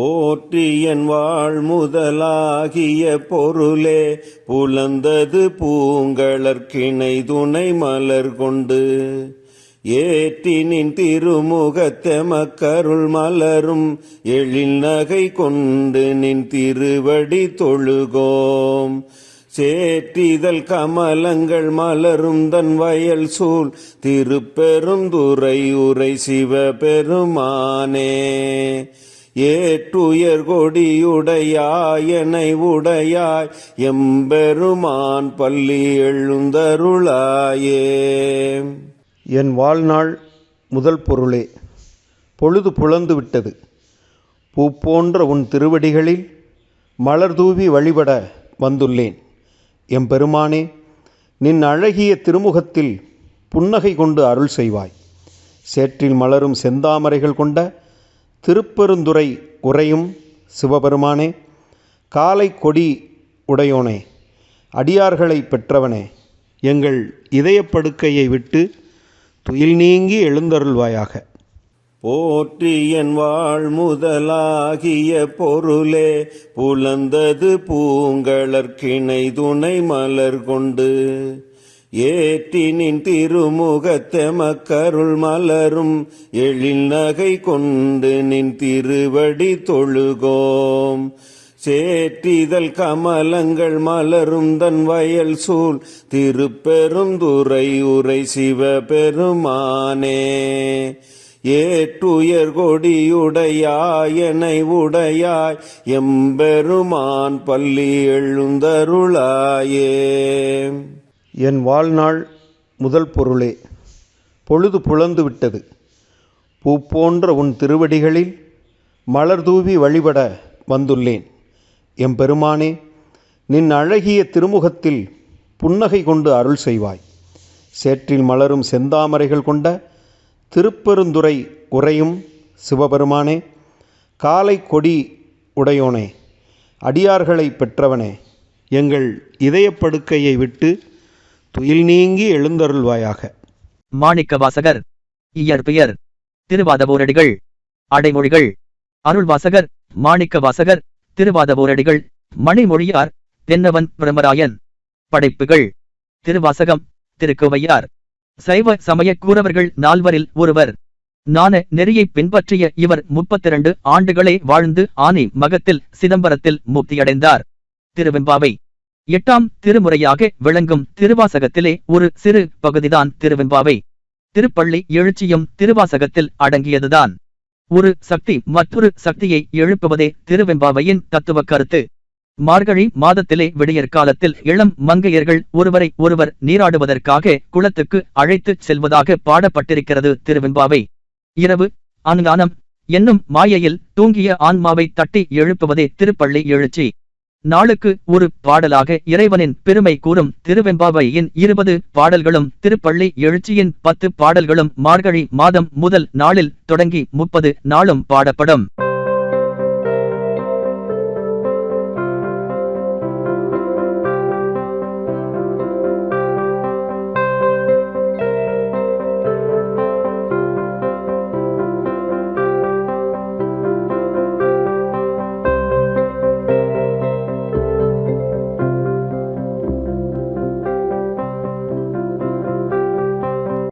போற்றி என் வாழ்முதலாகிய பொருளே புலந்தது பூங்களற்கிணை துணை மலர் கொண்டு ஏற்றினின் திருமுகத்தெமக்கருள் மலரும் எழில் நகை கொண்டு நின் திருவடி தொழுகோம். சேற்றிதழ் கமலங்கள் மலரும் தன் வயல் சூழ் திருப்பெருந்துறை உரை சிவபெருமானே. ஏற்றுயர் கொடியுடையாயனை உடையாய் எம்பெருமான் பள்ளி எழுந்தருளாயே. என் வாழ்நாள் முதல் பொருளே, பொழுது புலந்து விட்டது. பூ போன்ற உன் திருவடிகளில் மலர் தூவி வழிபட வந்துள்ளேன். எம்பெருமானே, நின் அழகிய திருமுகத்தில் புன்னகை கொண்டு அருள் செய்வாய். சேற்றில் மலரும் செந்தாமரைகள் கொண்ட திருப்பெருந்துறை உறையும் சிவபெருமானே, காலை கொடி உடையோனே, அடியார்களை பெற்றவனே, எங்கள் இதயப்படுக்கையை விட்டு துயில் நீங்கி எழுந்தருள்வாயாக. போற்றி என் வாழ்முதலாகிய பொருளே புலந்தது பூங்களற்கிணை துணை மலர் கொண்டு ஏற்றினின் திருமுகத்தெமக்கருள் மலரும் எழில் நகை கொண்டு நின் திருவடி தொழுகோம். சேற்றிதழ் கமலங்கள் மலரும் தன் வயல் சூழ் திருப்பெருந்துறை உரை சிவபெருமானே. ஏற்றுயர் கொடியுடையாயனை உடையாய் எம்பெருமான் பள்ளி எழுந்தருளாயே. என் வாழ்நாள் முதல் பொருளே, பொழுது புலந்து விட்டது. பூ போன்ற உன் திருவடிகளில் மலர் தூவி வழிபட வந்துள்ளேன். எம்பெருமானே, நின் அழகிய திருமுகத்தில் புன்னகை கொண்டு அருள் செய்வாய். சேற்றில் மலரும் செந்தாமரைகள் கொண்ட திருப்பெருந்துறை உறையும் சிவபெருமானே, காலை கொடி உடையோனே, அடியார்களை பெற்றவனே, எங்கள் இதயப்படுக்கையை விட்டு துயில் நீங்கி எழுந்தருள்வாயாக. மாணிக்கவாசகர் இயற்பெயர் திருவாதவூரடிகள். அடைமொழிகள்: அருள்வாசகர், மாணிக்கவாசகர், திருவாதவூரடிகள், மணிமொழியார், தென்னவன் பிரமராயன். படைப்புகள்: திருவாசகம், திருக்கோவையார். சைவ சமய கூறவர்கள் நால்வரில் ஒருவர். ஞான நெறியை பின்பற்றிய இவர் 32 ஆண்டுகளே வாழ்ந்து ஆனி மகத்தில் சிதம்பரத்தில் முக்தியடைந்தார். திருவெம்பாவை 8ஆம் திருமுறையாக விளங்கும் திருவாசகத்திலே ஒரு சிறு பகுதிதான் திருவெம்பாவை. திருப்பள்ளி எழுச்சியும் திருவாசகத்தில் அடங்கியதுதான். ஒரு சக்தி மற்றொரு சக்தியை எழுப்புவதே திருவெம்பாவையின் தத்துவ கருத்து. மார்கழி மாதத்திலே விடியற் காலத்தில் இளம் மங்கையர்கள் ஒருவரை ஒருவர் நீராடுவதற்காக குளத்துக்கு அழைத்துச் செல்வதாக பாடப்பட்டிருக்கிறது திருவெம்பாவை. இரவு அஞ்ஞானம் என்னும் மாயையில் தூங்கிய ஆன்மாவை தட்டி எழுப்புவதே திருப்பள்ளி எழுச்சி. நாளுக்கு ஒரு பாடலாக இறைவனின் பெருமை கூறும் திருவெம்பாவையின் 20 பாடல்களும் திருப்பள்ளி எழுச்சியின் 10 பாடல்களும் மார்கழி மாதம் முதல் நாளில் தொடங்கி 30 நாளும் பாடப்படும்.